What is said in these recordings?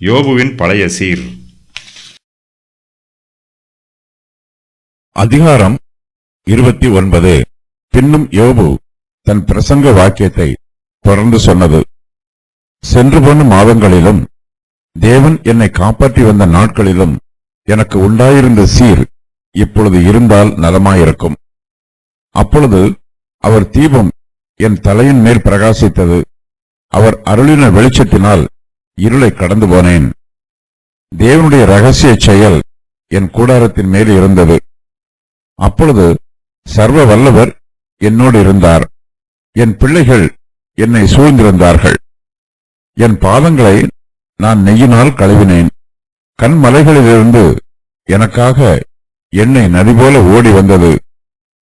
யோபுவின் பழைய சீர். அதிகாரம் 29. பின்னும் யோபு தன் பிரசங்க வாக்கியத்தை தொடர்ந்து சொன்னது. சென்று போன மாதங்களிலும் தேவன் என்னை காப்பாற்றி வந்த நாட்களிலும் எனக்கு உண்டாயிருந்த சீர் இப்பொழுது இருந்தால் நலமாயிருக்கும். அப்பொழுது அவர் தீபம் என் தலையின் மேல் பிரகாசித்தது. அவர் அருளின வெளிச்சத்தினால் இருளை கடந்து போனேன். தேவனுடைய இரகசிய செயல் என் கூடாரத்தின் மேல் இருந்தது. அப்பொழுது சர்வ வல்லவர் என்னோடு இருந்தார். என் பிள்ளைகள் என்னை சூழ்ந்திருந்தார்கள். என் பாதங்களை நான் நெய்யினால் கழுவினேன். கண்மலைகளிலிருந்து எனக்காக எண்ணெய் நதி போல ஓடி வந்தது.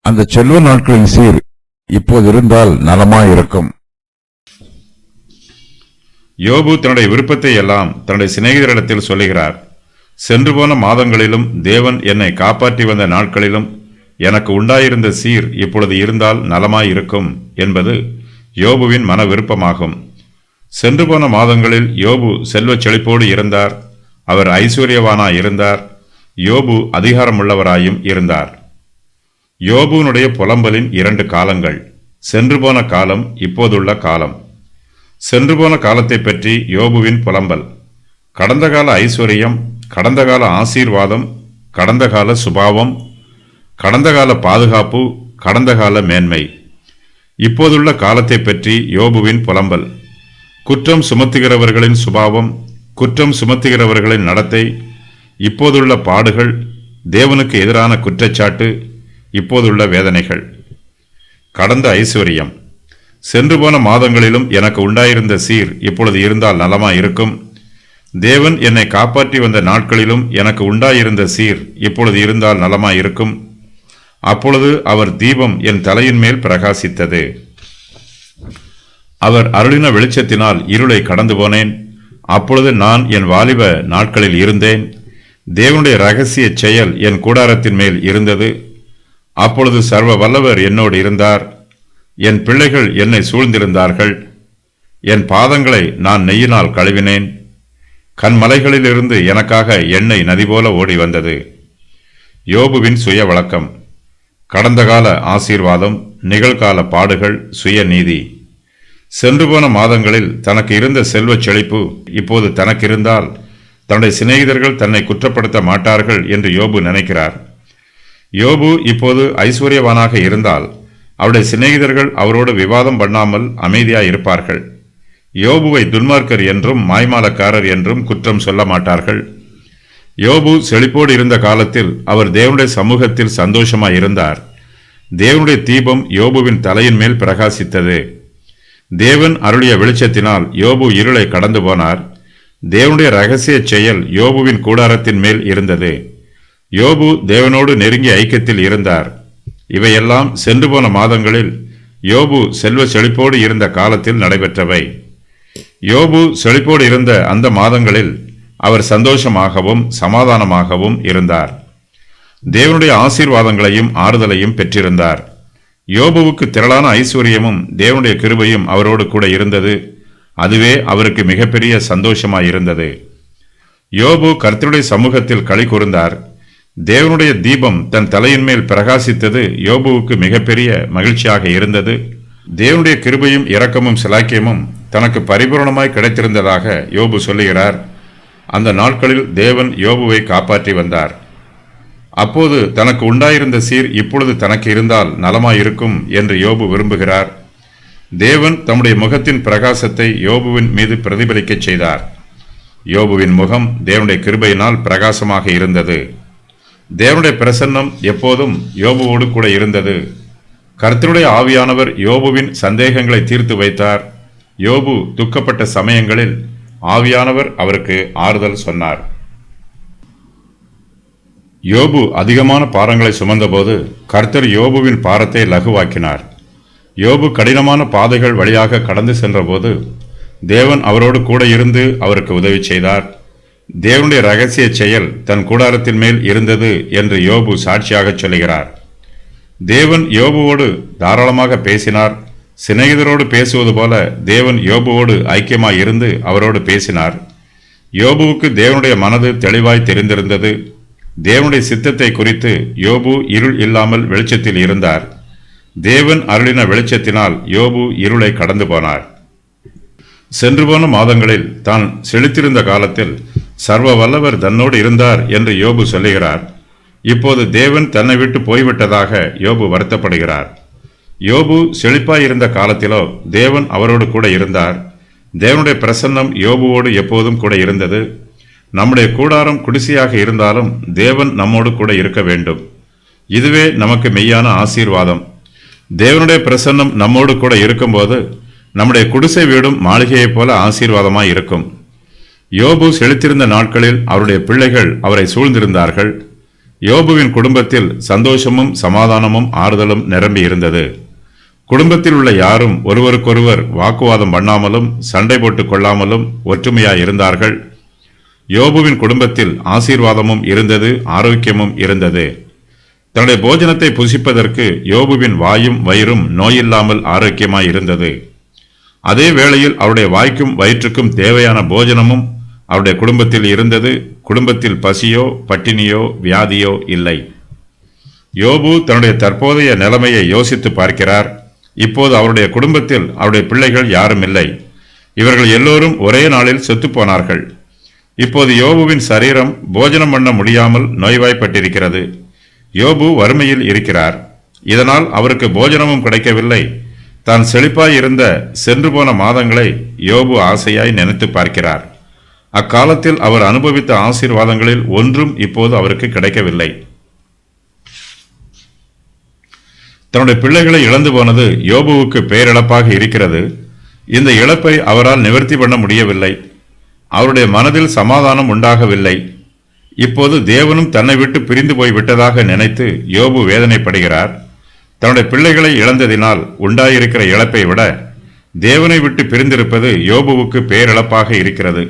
அந்த செல்வ நாட்களின் சீர் இப்போதிருந்தால் நலமாயிருக்கும். யோபு தன்னுடைய விருப்பத்தை எல்லாம் தன்னுடைய சிநேகிதரிடத்தில் சொல்லுகிறார். சென்று போன மாதங்களிலும் தேவன் என்னை காப்பாற்றி வந்த நாட்களிலும் எனக்கு உண்டாயிருந்த சீர் இப்பொழுது இருந்தால் நலமாயிருக்கும் என்பது யோபுவின் மன விருப்பமாகும். சென்று போன மாதங்களில் யோபு செல்வச் செழிப்போடு இருந்தார். அவர் ஐஸ்வர்யவானாய் இருந்தார். யோபு அதிகாரமுள்ளவராயும் இருந்தார். யோபுனுடைய புலம்பலின் 2 காலங்கள், சென்று போன காலம், இப்போதுள்ள காலம். சென்று போன காலத்தை பற்றி யோபுவின் புலம்பல். கடந்த கால ஐஸ்வர்யம், கடந்த கால ஆசீர்வாதம், கடந்த கால சுபாவம், கடந்த கால பாதுகாப்பு, கடந்த கால மேன்மை. இப்போதுள்ள காலத்தை பற்றி யோபுவின் புலம்பல். குற்றம் சுமத்துகிறவர்களின் சுபாவம், குற்றம் சுமத்துகிறவர்களின் நடத்தை, இப்போதுள்ள பாடுகள், தேவனுக்கு எதிரான குற்றச்சாட்டு, இப்போதுள்ள வேதனைகள். கடந்த ஐஸ்வர்யம். சென்று போன மாதங்களிலும் எனக்கு உண்டாயிருந்த சீர் இப்பொழுது இருந்தால் நலமாயிருக்கும். தேவன் என்னை காப்பாற்றி வந்த நாட்களிலும் எனக்கு உண்டாயிருந்த சீர் இப்பொழுது இருந்தால் நலமாயிருக்கும். அப்பொழுது அவர் தீபம் என் தலையின் மேல் பிரகாசித்தது. அவர் அருளின வெளிச்சத்தினால் இருளை கடந்து போனேன். அப்பொழுது நான் என் வாலிப நாட்களில் இருந்தேன். தேவனுடைய இரகசிய செயல் என் கூடாரத்தின் மேல் இருந்தது. அப்பொழுது சர்வ வல்லவர் என்னோடு இருந்தார். என் பிள்ளைகள் என்னை சூழ்ந்திருந்தார்கள். என் பாதங்களை நான் நெய்யினால் கழுவினேன். கண்மலைகளிலிருந்து எனக்காக எண்ணெய் நதி போல ஓடி வந்தது. யோபுவின் சுய வழக்கம். கடந்த கால ஆசீர்வாதம், நிகழ்கால பாடுகள், சுயநீதி. சென்று போன மாதங்களில் தனக்கு இருந்த செல்வச் செழிப்பு இப்போது தனக்கு இருந்தால் தன்னுடைய சிநேகிதர்கள் தன்னை குற்றப்படுத்த மாட்டார்கள் என்று யோபு நினைக்கிறார். யோபு இப்போது ஐஸ்வர்யவானாக இருந்தால் அவருடைய சிநேகிதர்கள் அவரோடு விவாதம் பண்ணாமல் அமைதியாய் இருப்பார்கள். யோபுவை துன்மார்க்கர் என்றும் மாய்மாலக்காரர் என்றும் குற்றம் சொல்ல மாட்டார்கள். யோபு செழிப்போடு இருந்த காலத்தில் அவர் தேவனுடைய சமூகத்தில் சந்தோஷமாய் இருந்தார். தேவனுடைய தீபம் யோபுவின் தலையின் மேல் பிரகாசித்தது. தேவன் அருளிய வெளிச்சத்தினால் யோபு இருளை கடந்து போனார். தேவனுடைய இரகசிய செயல் யோபுவின் கூடாரத்தின் மேல் இருந்தது. யோபு தேவனோடு நெருங்கிய ஐக்கியத்தில் இருந்தார். இவையெல்லாம் சென்று போன மாதங்களில் யோபு செல்வ செழிப்போடு இருந்த காலத்தில் நடைபெற்றவை. யோபு செழிப்போடு இருந்த அந்த மாதங்களில் அவர் சந்தோஷமாகவும் சமாதானமாகவும் இருந்தார். தேவனுடைய ஆசீர்வாதங்களையும் ஆறுதலையும் பெற்றிருந்தார். யோபுவுக்கு திரளான ஐஸ்வர்யமும் தேவனுடைய கிருபையும் அவரோடு கூட இருந்தது. அதுவே அவருக்கு மிகப்பெரிய சந்தோஷமாயிருந்தது. யோபு கர்த்தருடைய சமூகத்தில் களி கூர்ந்தார். தேவனுடைய தீபம் தன் தலையின் மேல் பிரகாசித்தது யோபுவுக்கு மிகப்பெரிய மகிழ்ச்சியாக இருந்தது. தேவனுடைய கிருபையும் இரக்கமும் சிலாக்கியமும் தனக்கு பரிபூரணமாய் கிடைத்திருந்ததாக யோபு சொல்லுகிறார். அந்த நாட்களில் தேவன் யோபுவை காப்பாற்றி வந்தார். அப்போது தனக்கு உண்டாயிருந்த சீர் இப்பொழுது தனக்கு இருந்தால் நலமாயிருக்கும் என்று யோபு விரும்புகிறார். தேவன் தம்முடைய முகத்தின் பிரகாசத்தை யோபுவின் மீது பிரதிபலிக்கச் செய்தார். யோபுவின் முகம் தேவனுடைய கிருபையினால் பிரகாசமாக இருந்தது. தேவனுடைய பிரசன்னம் எப்போதும் யோபுவோடு கூட இருந்தது. கர்த்தருடைய ஆவியானவர் யோபுவின் சந்தேகங்களை தீர்த்து வைத்தார். யோபு துக்கப்பட்ட சமயங்களில் ஆவியானவர் அவருக்கு ஆறுதல் சொன்னார். யோபு அதிகமான பாரங்களை சுமந்தபோது கர்த்தர் யோபுவின் பாரத்தை லகுவாக்கினார். யோபு கடினமான பாதைகள் வழியாக கடந்து சென்றபோது தேவன் அவரோடு கூட இருந்து அவருக்கு உதவி செய்தார். தேவனுடைய இரகசிய செயல் தன் கூடாரத்தின் மேல் இருந்தது என்று யோபு சாட்சியாக சொல்லுகிறார். தேவன் யோபுவோடு தாராளமாக பேசினார். சிநேகிதரோடு பேசுவது போல தேவன் யோபுவோடு ஐக்கியமாய் இருந்து அவரோடு பேசினார். யோபுவுக்கு தேவனுடைய மனது தெளிவாய் தெரிந்திருந்தது. தேவனுடைய சித்தத்தை குறித்து யோபு இருள் இல்லாமல் வெளிச்சத்தில் இருந்தார். தேவன் அருளின வெளிச்சத்தினால் யோபு இருளை கடந்து போனார். சென்று போன மாதங்களில் தான் செழித்திருந்த காலத்தில் சர்வ வல்லவர் தன்னோடு இருந்தார் என்று யோபு சொல்லுகிறார். இப்போது தேவன் தன்னை விட்டு போய்விட்டதாக யோபு வருத்தப்படுகிறார். யோபு செழிப்பாயிருந்த காலத்திலோ தேவன் அவரோடு கூட இருந்தார். தேவனுடைய பிரசன்னம் யோபுவோடு எப்போதும் கூட இருந்தது. நம்முடைய கூடாரம் குடிசையாக இருந்தாலும் தேவன் நம்மோடு கூட இருக்க வேண்டும். இதுவே நமக்கு மெய்யான ஆசீர்வாதம். தேவனுடைய பிரசன்னம் நம்மோடு கூட இருக்கும்போது நம்முடைய குடிசை வீடும் மாளிகையைப் போல ஆசீர்வாதமாய் இருக்கும். யோபு செழித்திருந்த நாட்களில் அவருடைய பிள்ளைகள் அவரை சூழ்ந்திருந்தார்கள். யோபுவின் குடும்பத்தில் சந்தோஷமும் சமாதானமும் ஆறுதலும் நிரம்பி இருந்தது. குடும்பத்தில் உள்ள யாரும் ஒருவருக்கொருவர் வாக்குவாதம் பண்ணாமலும் சண்டை போட்டுக் கொள்ளாமலும் ஒற்றுமையாய் இருந்தார்கள். யோபுவின் குடும்பத்தில் ஆசீர்வாதமும் இருந்தது, ஆரோக்கியமும் இருந்தது. தன்னுடைய போஜனத்தை புசிப்பதற்கு யோபுவின் வாயும் வயிறும் நோயில்லாமல் ஆரோக்கியமாய் இருந்தது. அதே வேளையில் அவருடைய வாய்க்கும் வயிற்றுக்கும் தேவையான போஜனமும் அவருடைய குடும்பத்தில் இருந்தது. குடும்பத்தில் பசியோ பட்டினியோ வியாதியோ இல்லை. யோபு தன்னுடைய தற்போதைய நிலைமையை யோசித்து பார்க்கிறார். இப்போது அவருடைய குடும்பத்தில் அவருடைய பிள்ளைகள் யாரும் இல்லை. இவர்கள் எல்லோரும் ஒரே நாளில் செத்துப்போனார்கள். இப்போது யோபுவின் சரீரம் போஜனம் பண்ண முடியாமல் நோய்வாய்ப்பட்டிருக்கிறது. யோபு வறுமையில் இருக்கிறார். இதனால் அவருக்கு போஜனமும் கிடைக்கவில்லை. தான் செழிப்பாய் இருந்த சென்று போன மாதங்களை யோபு ஆசையாய் நினைத்து பார்க்கிறார். அக்காலத்தில் அவர் அனுபவித்த ஆசீர்வாதங்களில் ஒன்றும் இப்போது அவருக்கு கிடைக்கவில்லை. தன்னுடைய பிள்ளைகளை இழந்து போனது யோபுவுக்கு பேரிழப்பாக இருக்கிறது. இந்த இழப்பை அவரால் நிவர்த்தி பண்ண முடியவில்லை. அவருடைய மனதில் சமாதானம் உண்டாகவில்லை. இப்போது தேவனும் தன்னை விட்டு பிரிந்து போய் விட்டதாக நினைத்து யோபு வேதனைப்படுகிறார். தன்னுடைய பிள்ளைகளை இழந்ததினால் உண்டாயிருக்கிற இழப்பை விட தேவனை விட்டு பிரிந்திருப்பது யோபுவுக்கு பேரிழப்பாக இருக்கிறது.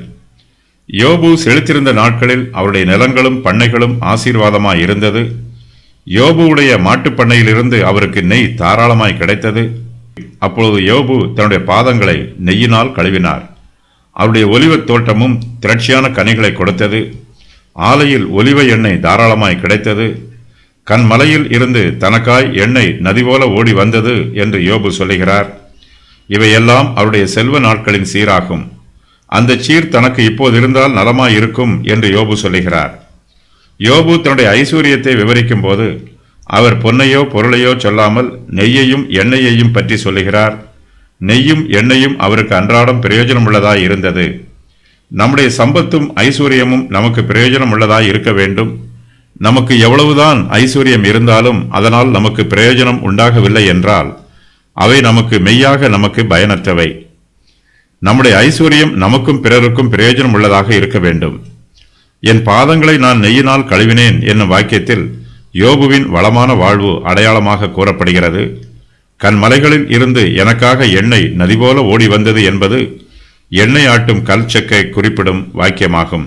யோபு செழித்திருந்த நாட்களில் அவருடைய நிலங்களும் பண்ணைகளும் ஆசீர்வாதமாய் இருந்தது. யோபுவுடைய மாட்டுப்பண்ணையிலிருந்து அவருக்கு நெய் தாராளமாய் கிடைத்தது. அப்பொழுது யோபு தன்னுடைய பாதங்களை நெய்யினால் கழுவினார். அவருடைய ஒலிவத் தோட்டமும் திரட்சியான கனிகளை கொடுத்தது. ஆலையில் ஒலிவ எண்ணெய் தாராளமாய் கிடைத்தது. கண்மலையில் இருந்து தனக்காய் எண்ணெய் நதி போல ஓடி வந்தது என்று யோபு சொல்லுகிறார். இவையெல்லாம் அவருடைய செல்வ நாட்களின் சீராகும். அந்த சீர் தனக்கு இப்போது இருந்தால் நலமாய் இருக்கும் என்று யோபு சொல்லுகிறார். யோபு தன்னுடைய ஐஸ்வர்யத்தை விவரிக்கும் போது அவர் பொன்னையோ பொருளையோ சொல்லாமல் நெய்யையும் எண்ணெயையும் பற்றி சொல்லுகிறார். நெய்யும் எண்ணெயும் அவருக்கு அன்றாடம் பிரயோஜனம் உள்ளதாய் இருந்தது. நம்முடைய சம்பத்தும் ஐஸ்வர்யமும் நமக்கு பிரயோஜனம் உள்ளதாய் இருக்க வேண்டும். நமக்கு எவ்வளவுதான் ஐஸ்வர்யம் இருந்தாலும் அதனால் நமக்கு பிரயோஜனம் உண்டாகவில்லை என்றால் அவை நமக்கு மெய்யாக நமக்கு பயனற்றவை. நம்முடைய ஐஸ்வர்யம் நமக்கும் பிறருக்கும் பிரயோஜனம் உள்ளதாக இருக்க வேண்டும். என் பாதங்களை நான் நெய்யினால் கழுவினேன் என்னும் வாக்கியத்தில் யோபுவின் வளமான வாழ்வு அடையாளமாக கூறப்படுகிறது. கண்மலைகளில் இருந்து எனக்காக எண்ணெய் நதிபோல ஓடி வந்தது என்பது எண்ணெய் ஆட்டும் கல் செக்கை குறிப்பிடும் வாக்கியமாகும்.